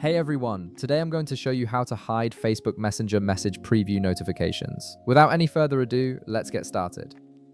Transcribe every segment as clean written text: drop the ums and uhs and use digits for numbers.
Hey everyone, today I'm going to show you how to hide Facebook Messenger message preview notifications. Without any further ado, let's get started.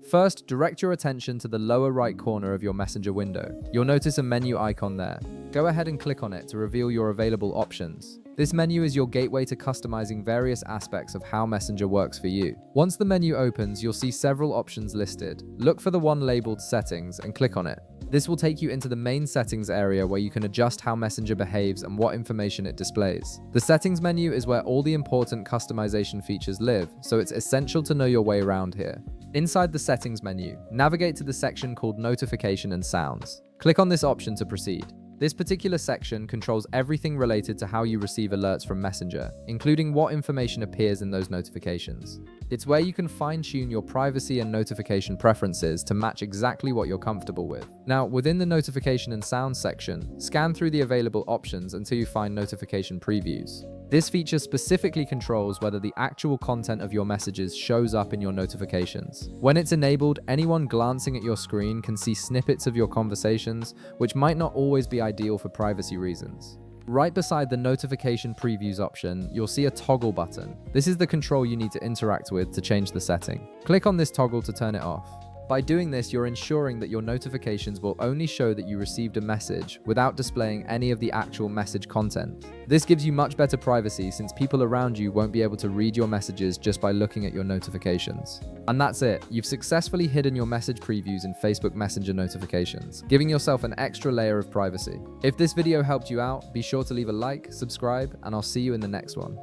First, direct your attention to the lower right corner of your Messenger window. You'll notice a menu icon there. Go ahead and click on it to reveal your available options. This menu is your gateway to customizing various aspects of how Messenger works for you. Once the menu opens, you'll see several options listed. Look for the one labeled Settings and click on it. This will take you into the main settings area where you can adjust how Messenger behaves and what information it displays. The settings menu is where all the important customization features live, so it's essential to know your way around here. Inside the settings menu, navigate to the section called Notification and Sounds. Click on this option to proceed. This particular section controls everything related to how you receive alerts from Messenger, including what information appears in those notifications. It's where you can fine-tune your privacy and notification preferences to match exactly what you're comfortable with. Now, within the notification and sound section, scan through the available options until you find notification previews. This feature specifically controls whether the actual content of your messages shows up in your notifications. When it's enabled, anyone glancing at your screen can see snippets of your conversations, which might not always be ideal for privacy reasons. Right beside the notification previews option, you'll see a toggle button. This is the control you need to interact with to change the setting. Click on this toggle to turn it off. By doing this, you're ensuring that your notifications will only show that you received a message without displaying any of the actual message content. This gives you much better privacy since people around you won't be able to read your messages just by looking at your notifications. And that's it. You've successfully hidden your message previews in Facebook Messenger notifications, giving yourself an extra layer of privacy. If this video helped you out, be sure to leave a like, subscribe, and I'll see you in the next one.